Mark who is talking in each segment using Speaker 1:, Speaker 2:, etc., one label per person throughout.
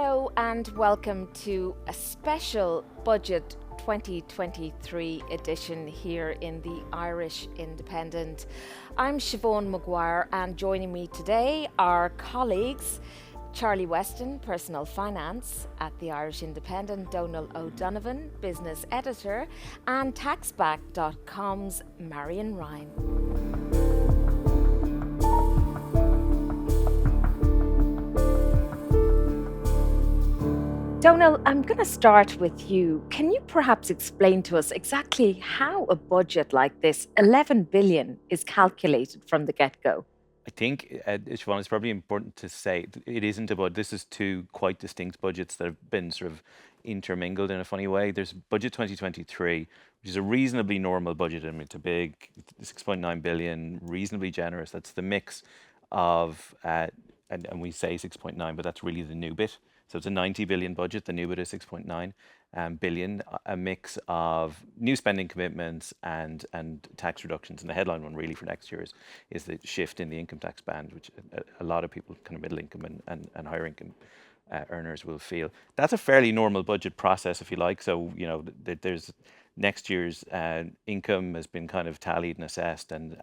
Speaker 1: Hello and welcome to a special Budget 2023 edition here in the Irish Independent. I'm Siobhan Maguire, and joining me today are colleagues Charlie Weston, Personal Finance at the Irish Independent, Donal O'Donovan, Business Editor, and Taxback.com's Marion Ryan. Donal, I'm going to start with you. Can you perhaps explain to us exactly how a budget like this, 11 billion, is calculated from the get-go?
Speaker 2: I think, Siobhan, it's probably important to say it isn't about, this is two quite distinct budgets that have been sort of intermingled in a funny way. There's Budget 2023, which is a reasonably normal budget. I mean, it's a big 6.9 billion, reasonably generous. That's the mix of, and we say 6.9, but that's really the new bit. So it's a 90 billion budget. The new bit is 6.9 billion, a mix of new spending commitments and tax reductions. And the headline one really for next year is the shift in the income tax band, which a lot of people, kind of middle income and higher income earners, will feel. That's a fairly normal budget process, if you like. So, you know, there's next year's income has been kind of tallied and assessed, and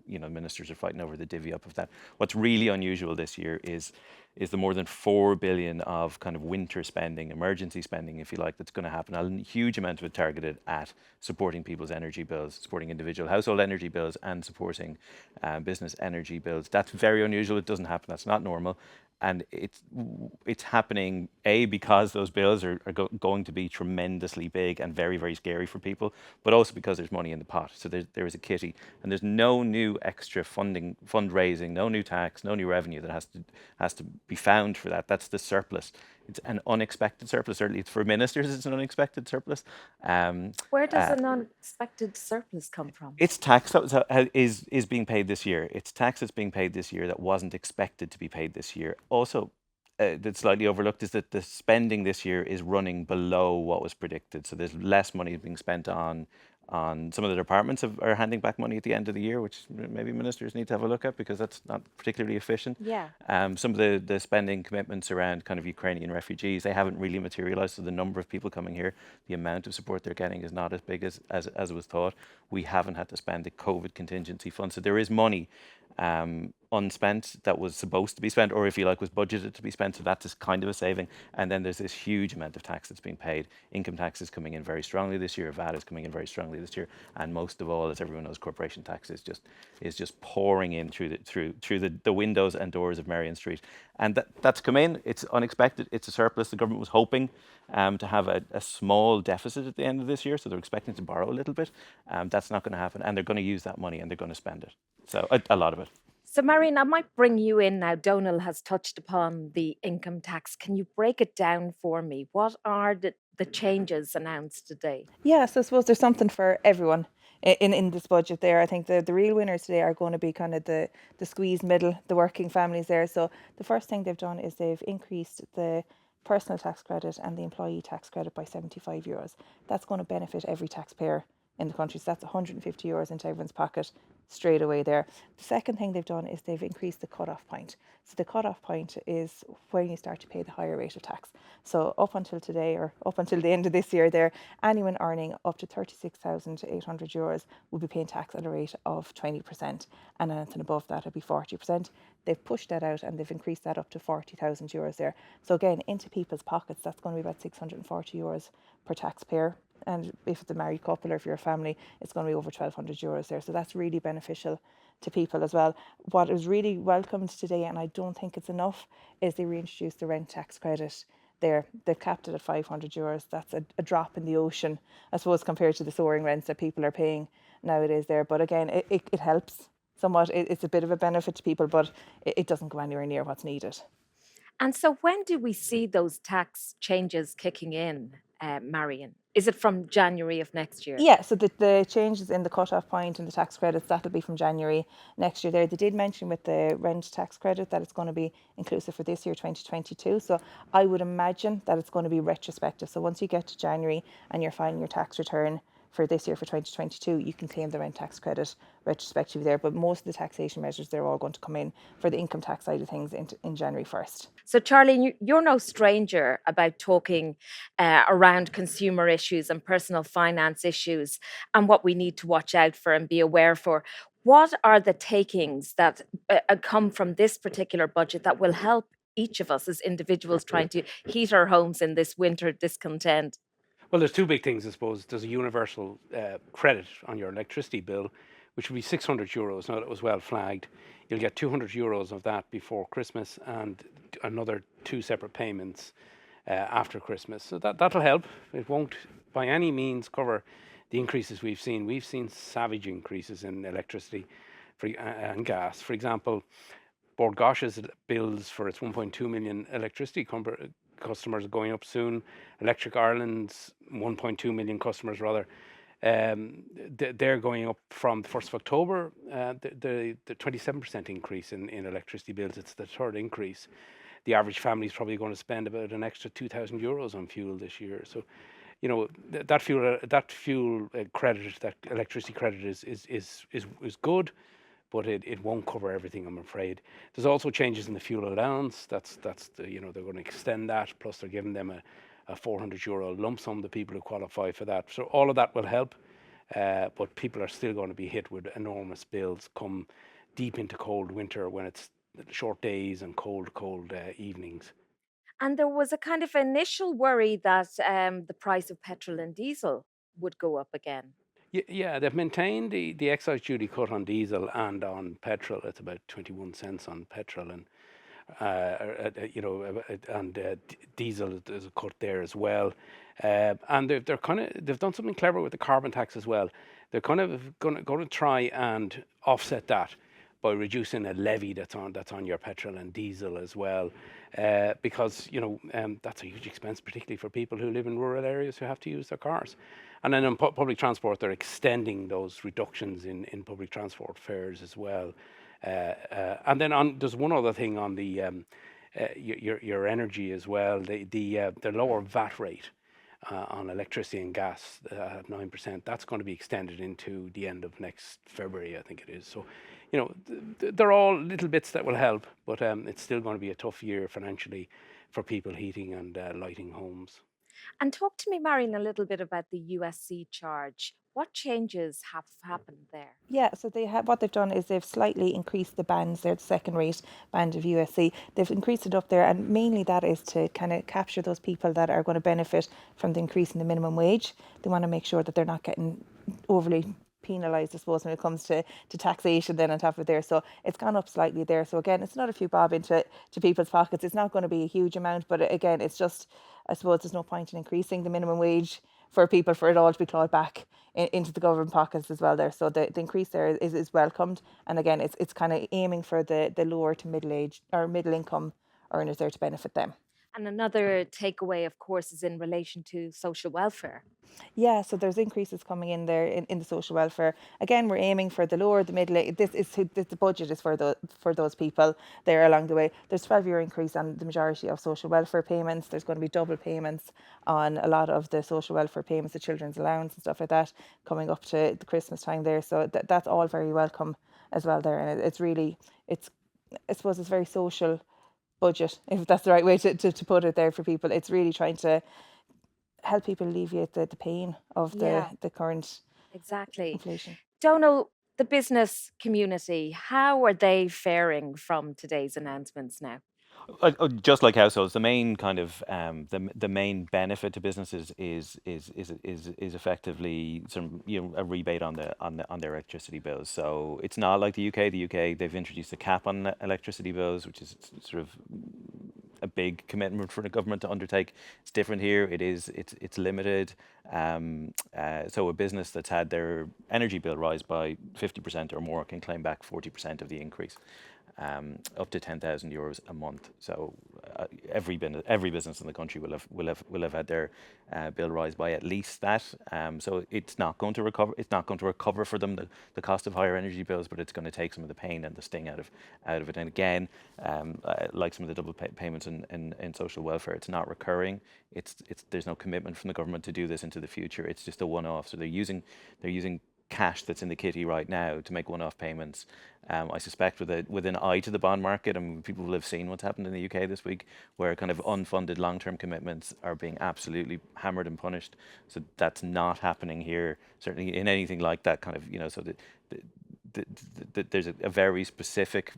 Speaker 2: you know, ministers are fighting over the divvy up of that. What's really unusual this year is the more than 4 billion of kind of winter spending, emergency spending, if you like, that's going to happen. A huge amount of it targeted at supporting people's energy bills, supporting individual household energy bills, and supporting business energy bills. That's very unusual. It doesn't happen. That's not normal. And it's happening, A, because those bills are going to be tremendously big and very, very scary for people, but also because there's money in the pot. So there is a kitty, and there's no new extra fundraising, no new tax, no new revenue that has to be found for that. That's the surplus. It's an unexpected surplus. Certainly, for ministers, it's an unexpected surplus.
Speaker 1: Where does an unexpected surplus come from?
Speaker 2: It's tax that is being paid this year. It's tax that's being paid this year that wasn't expected to be paid this year. Also, that's slightly overlooked is that the spending this year is running below what was predicted. So there's less money being spent on some of the departments are handing back money at the end of the year, which maybe ministers need to have a look at, because that's not particularly efficient.
Speaker 1: Yeah.
Speaker 2: Some of the spending commitments around kind of Ukrainian refugees, they haven't really materialized. So the number of people coming here, the amount of support they're getting is not as big as was thought. We haven't had to spend the COVID contingency fund. So there is money unspent that was supposed to be spent, or if you like, was budgeted to be spent. So that's kind of a saving. And then there's this huge amount of tax that's being paid. Income tax is coming in very strongly this year. VAT is coming in very strongly this year. And most of all, as everyone knows, corporation tax is just pouring in through the windows and doors of Merrion Street. And that's come in. It's unexpected. It's a surplus. The government was hoping to have a small deficit at the end of this year. So they're expecting to borrow a little bit. That's not going to happen. And they're going to use that money and they're going to spend it. So a lot of it.
Speaker 1: So, Marion, I might bring you in now. Donal has touched upon the income tax. Can you break it down for me? What are the changes announced today?
Speaker 3: Yeah, so I suppose there's something for everyone in this budget there. I think the real winners today are going to be kind of the squeezed middle, the working families there. So the first thing they've done is they've increased the personal tax credit and the employee tax credit by €75. That's going to benefit every taxpayer in the country. So that's €150 into everyone's pocket straight away there. The second thing they've done is they've increased the cut-off point. So the cut-off point is when you start to pay the higher rate of tax. So up until today, or up until the end of this year there, anyone earning up to €36,800 will be paying tax at a rate of 20%. And anything above that would be 40%. They've pushed that out and they've increased that up to €40,000 there. So again, into people's pockets, that's going to be about €640 per taxpayer. And if it's a married couple or if you're a family, it's going to be over €1,200 there. So that's really beneficial to people as well. What is really welcomed today, and I don't think it's enough, is they reintroduced the rent tax credit there. They've capped it at €500. That's a drop in the ocean, I suppose, compared to the soaring rents that people are paying nowadays there. But again, it helps somewhat. It's a bit of a benefit to people, but it doesn't go anywhere near what's needed.
Speaker 1: And so when do we see those tax changes kicking in, Marion? Is it from January of next year?
Speaker 3: Yeah, so the changes in the cut-off point and the tax credits, that'll be from January next year there. They did mention with the rent tax credit that it's going to be inclusive for this year, 2022. So I would imagine that it's going to be retrospective. So once you get to January and you're filing your tax return for this year, for 2022, you can claim the rent tax credit retrospectively there. But most of the taxation measures, they're all going to come in for the income tax side of things in January 1st.
Speaker 1: So, Charlie, you're no stranger about talking around consumer issues and personal finance issues and what we need to watch out for and be aware for. What are the takings that come from this particular budget that will help each of us as individuals trying to heat our homes in this winter discontent?
Speaker 4: Well, there's two big things, I suppose. There's a universal credit on your electricity bill, which will be €600. Now, that was well flagged. You'll get €200 of that before Christmas and another two separate payments after Christmas. So that'll help. It won't by any means cover the increases we've seen. We've seen savage increases in electricity and gas. For example, Bord Gáis's bills for its 1.2 million electricity customers are going up soon. Electric Ireland's 1.2 million customers, rather, they're going up from the 1st of October. The 27% increase in electricity bills. It's the third increase. The average family is probably going to spend about an extra €2,000 on fuel this year. So, you know, that fuel credit, that electricity credit is good, but it won't cover everything, I'm afraid. There's also changes in the fuel allowance. That's the, you know, they're going to extend that. Plus, they're giving them a €400 lump sum, the people who qualify for that. So all of that will help, but people are still going to be hit with enormous bills come deep into cold winter when it's short days and cold evenings.
Speaker 1: And there was a kind of initial worry that the price of petrol and diesel would go up again.
Speaker 4: Yeah, they've maintained the excise duty cut on diesel and on petrol. It's about 21 cents on petrol, and diesel is a cut there as well. And they've done something clever with the carbon tax as well. They're kind of going to try and offset that by reducing a levy that's on your petrol and diesel as well, because that's a huge expense, particularly for people who live in rural areas who have to use their cars. And then on public transport, they're extending those reductions in public transport fares as well. And then there's one other thing on the your energy as well. The lower VAT rate on electricity and gas at 9%. That's going to be extended into the end of next February, I think it is. So, they're all little bits that will help, but it's still going to be a tough year financially for people heating and lighting homes.
Speaker 1: And talk to me, Marion, a little bit about the USC charge. What changes have happened there?
Speaker 3: Yeah, so what they've done is they've slightly increased the bands there, the second rate band of USC. They've increased it up there, and mainly that is to kind of capture those people that are going to benefit from the increase in the minimum wage. They want to make sure that they're not getting overly penalised, I suppose, when it comes to taxation then on top of there. So it's gone up slightly there. So again, it's not a few bob into people's pockets. It's not going to be a huge amount, but again, it's just, I suppose there's no point in increasing the minimum wage for people for it all to be clawed back into the government pockets as well there. So the increase there is welcomed. And again, it's kind of aiming for the lower to middle age or middle income earners there to benefit them.
Speaker 1: And another takeaway, of course, is in relation to social welfare.
Speaker 3: Yeah, so there's increases coming in there in the social welfare. Again, we're aiming for the lower, the middle. The budget is for those people there along the way. There's €12 increase on the majority of social welfare payments. There's going to be double payments on a lot of the social welfare payments, the children's allowance and stuff like that, coming up to the Christmas time there. So that's all very welcome as well there. And I suppose it's very social budget, if that's the right way to put it there for people. It's really trying to help people alleviate the pain of the current inflation.
Speaker 1: Donal, the business community, how are they faring from today's announcements now?
Speaker 2: Just like households, the main kind of the main benefit to businesses is effectively a rebate on their electricity bills. So it's not like the UK. The UK, they've introduced a cap on electricity bills, which is sort of a big commitment for the government to undertake. It's different here. It's limited. So a business that's had their energy bill rise by 50% or more can claim back 40% of the increase. up to €10,000 a month. So every business in the country will have had their bill rise by at least that. So it's not going to recover. It's not going to recover for them the cost of higher energy bills, but it's going to take some of the pain and the sting out of it. And again, like some of the double payments in social welfare, it's not recurring. There's no commitment from the government to do this into the future. It's just a one-off. So they're using cash that's in the kitty right now to make one-off payments. I suspect with an eye to the bond market, and people will have seen what's happened in the UK this week, where kind of unfunded long-term commitments are being absolutely hammered and punished. So that's not happening here, certainly in anything like that kind of, so there's a very specific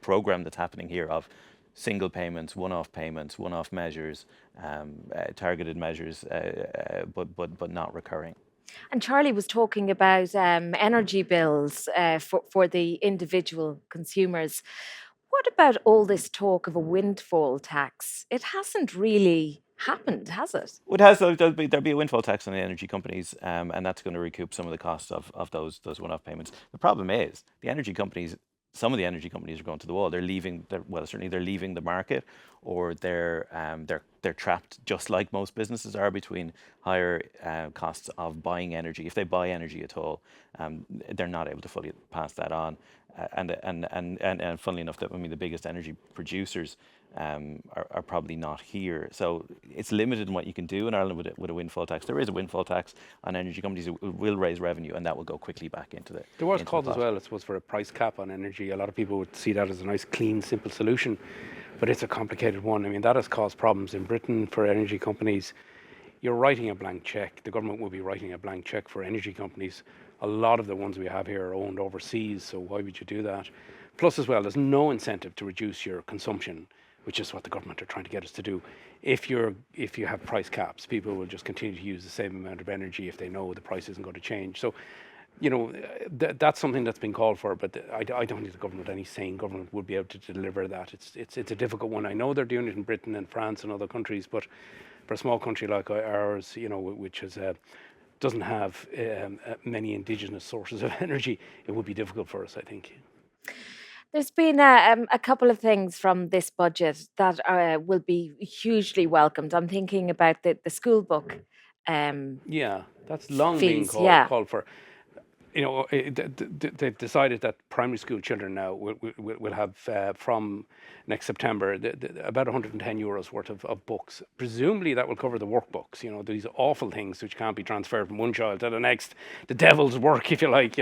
Speaker 2: program that's happening here of single payments, one-off measures, targeted measures, but not recurring.
Speaker 1: And Charlie was talking about energy bills for the individual consumers. What about all this talk of a windfall tax? It hasn't really happened, has it?
Speaker 2: It has. There'll be a windfall tax on the energy companies, and that's going to recoup some of the costs of those one-off payments. The problem is some of the energy companies are going to the wall. They're leaving. Certainly they're leaving the market, or they're trapped, just like most businesses are, between higher costs of buying energy. If they buy energy at all, they're not able to fully pass that on. And funnily enough, the biggest energy producers are probably not here. So it's limited in what you can do in Ireland with a windfall tax. There is a windfall tax on energy companies. It will raise revenue, and that will go quickly back into the.
Speaker 4: There was calls as well, I suppose, for a price cap on energy. A lot of people would see that as a nice, clean, simple solution, but it's a complicated one. I mean, that has caused problems in Britain for energy companies. You're writing a blank check. The government will be writing a blank check for energy companies. A lot of the ones we have here are owned overseas, so why would you do that? Plus, as well, there's no incentive to reduce your consumption, which is what the government are trying to get us to do. If you have price caps, people will just continue to use the same amount of energy if they know the price isn't going to change. So, that's something that's been called for, but I don't think the government, any sane government, would be able to deliver that. It's a difficult one. I know they're doing it in Britain and France and other countries, but for a small country like ours, which is doesn't have many indigenous sources of energy, it would be difficult for us, I think.
Speaker 1: There's been a couple of things from this budget that will be hugely welcomed. I'm thinking about the school book.
Speaker 4: Yeah, that's long
Speaker 1: fees,
Speaker 4: been called for. They've decided that primary school children now will have from next September about €110 worth of books. Presumably that will cover the workbooks. These awful things which can't be transferred from one child to the next. The devil's work, if you like.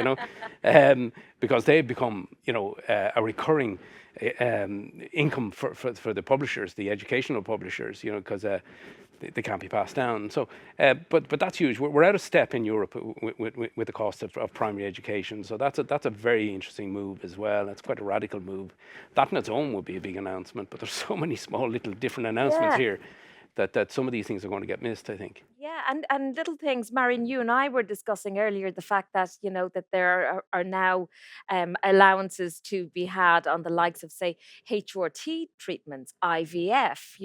Speaker 4: Because they've become a recurring income for the publishers, the educational publishers. Because they can't be passed down. So, but that's huge. We're out of step in Europe with the cost of primary education. So that's a very interesting move as well. That's quite a radical move. That on its own would be a big announcement. But there's so many small little different announcements here that some of these things are going to get missed, I think.
Speaker 1: Yeah, and little things, Marion, you and I were discussing earlier the fact that, that there are now allowances to be had on the likes of, say, HRT treatments, IVF,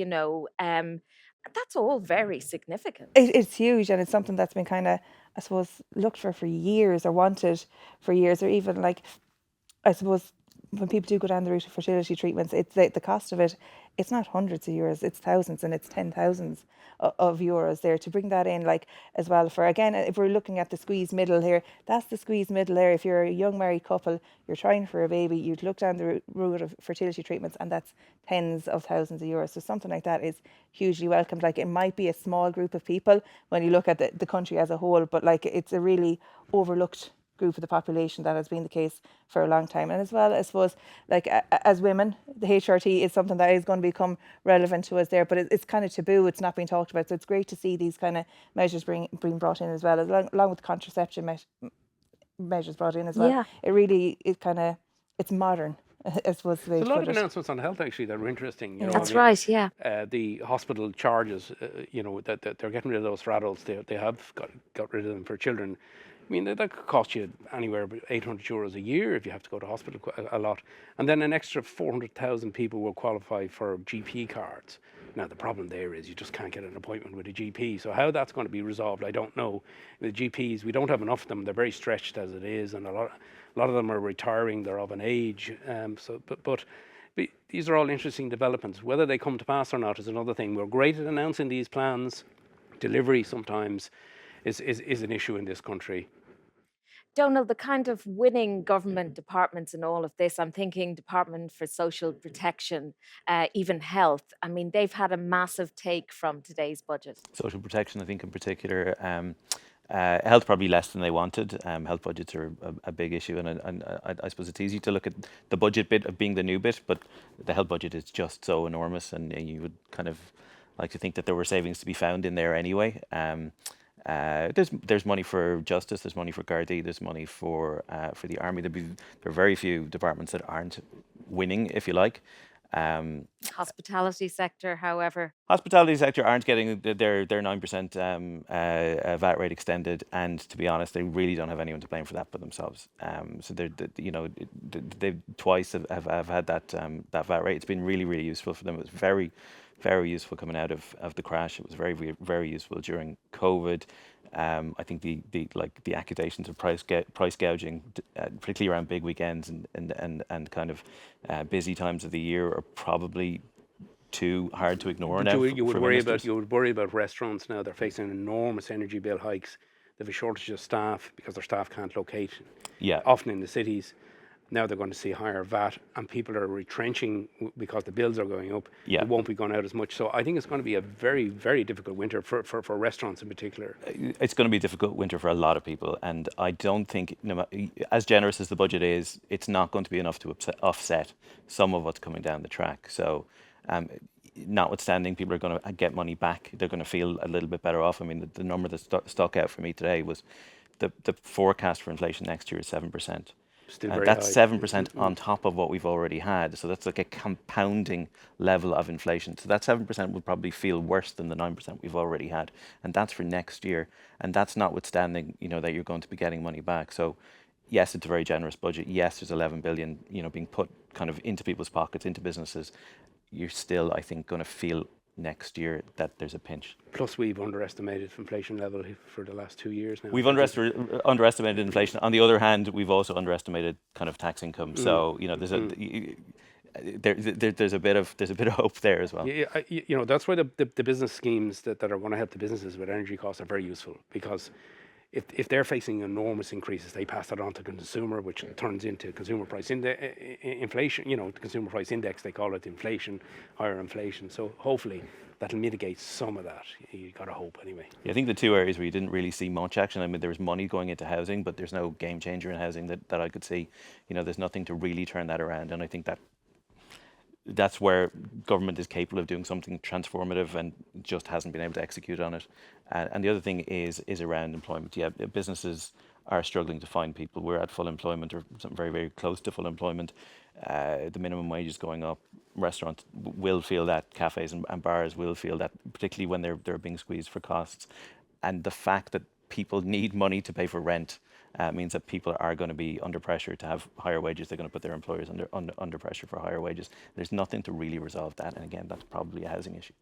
Speaker 1: that's all very significant.
Speaker 3: It's huge, and it's something that's been kind of, I suppose, looked for years, or wanted for years, or even like, I suppose, when people do go down the route of fertility treatments, it's the cost of it. It's not hundreds of euros; it's thousands, and it's 10,000s of euros there to bring that in, like, as well. For, again, if we're looking at the squeeze middle here, that's the squeeze middle there. If you're a young married couple, you're trying for a baby, you'd look down the route of fertility treatments, and that's tens of thousands of euros. So something like that is hugely welcomed. Like, it might be a small group of people when you look at the country as a whole, but like, it's a really overlooked group of the population. That has been the case for a long time. And as well, I suppose, like, as women, the HRT is something that is going to become relevant to us there, but it's kind of taboo. It's not being talked about. So it's great to see these kind of measures being brought in as well, along with contraception measures brought in as well.
Speaker 1: Yeah.
Speaker 3: It really, it's modern, I suppose.
Speaker 4: There's a lot of announcements on health, actually, that are interesting.
Speaker 1: That's right, yeah.
Speaker 4: The hospital charges, that they're getting rid of those for adults. They have got rid of them for children. I mean, that could cost you anywhere about €800 a year if you have to go to hospital a lot. And then an extra 400,000 people will qualify for GP cards. Now, the problem there is you just can't get an appointment with a GP. So how that's going to be resolved, I don't know. The GPs, we don't have enough of them. They're very stretched as it is, and a lot of them are retiring. They're of an age. But these are all interesting developments. Whether they come to pass or not is another thing. We're great at announcing these plans. Delivery sometimes is an issue in this country.
Speaker 1: Donald, the kind of winning government departments in all of this, I'm thinking Department for Social Protection, even health. I mean, they've had a massive take from today's budget.
Speaker 2: Social protection, I think, in particular. Health probably less than they wanted. Health budgets are a big issue, and I suppose it's easy to look at the budget bit of being the new bit, but the health budget is just so enormous, and you would kind of like to think that there were savings to be found in there anyway. There's money for justice, there's money for Gardaí, there's money for the army. There are very few departments that aren't winning, if you like.
Speaker 1: Hospitality sector, however.
Speaker 2: Hospitality sector aren't getting their 9% VAT rate extended, and to be honest, they really don't have anyone to blame for that but themselves. So they twice have had that VAT rate. It's been really, really useful for them. It was very, very useful coming out of the crash. It was very, very useful during COVID. I think the accusations of price gouging, particularly around big weekends and kind of busy times of the year, are probably too hard to ignore now.
Speaker 4: You would worry about restaurants now. They're facing enormous energy bill hikes. They have a shortage of staff because their staff can't locate.
Speaker 2: Yeah.
Speaker 4: Often in the cities. Now they're going to see higher VAT, and people are retrenching because the bills are going up.
Speaker 2: Yeah.
Speaker 4: They won't be going out as much. So I think it's going to be a very, very difficult winter for restaurants in particular.
Speaker 2: It's going to be a difficult winter for a lot of people, and I don't think, as generous as the budget is, it's not going to be enough to offset some of what's coming down the track. So, notwithstanding, people are going to get money back. They're going to feel a little bit better off. I mean, the number that stuck out for me today was the forecast for inflation next year is 7%.
Speaker 4: Still very
Speaker 2: that's
Speaker 4: high.
Speaker 2: 7% on top of what we've already had. So that's like a compounding level of inflation. So that 7% would probably feel worse than the 9% we've already had. And that's for next year. And that's notwithstanding, that you're going to be getting money back. So yes, it's a very generous budget. Yes, there's 11 billion, being put kind of into people's pockets, into businesses. You're still, I think, going to feel next year that there's a pinch.
Speaker 4: Plus, we've underestimated inflation level for the last 2 years now.
Speaker 2: We've underestimated inflation. On the other hand, we've also underestimated kind of tax income. So there's a bit of hope there as well.
Speaker 4: Yeah, that's why the business schemes that are going to help the businesses with energy costs are very useful, because if they're facing enormous increases, they pass that on to consumer, which turns into consumer price inflation. The consumer price index, they call it inflation, higher inflation. So hopefully that'll mitigate some of that. You got to hope anyway.
Speaker 2: Yeah, I think the two areas where you didn't really see much action, I mean, there was money going into housing, but there's no game changer in housing that I could see. There's nothing to really turn that around, and I think that's where government is capable of doing something transformative and just hasn't been able to execute on it. And the other thing is around employment. Yeah, businesses are struggling to find people. We're at full employment, or something very, very close to full employment. The minimum wage is going up. Restaurants will feel that. Cafes and bars will feel that, particularly when they're being squeezed for costs. And the fact that people need money to pay for rent means that people are going to be under pressure to have higher wages. They're going to put their employers under pressure for higher wages. There's nothing to really resolve that. And again, that's probably a housing issue.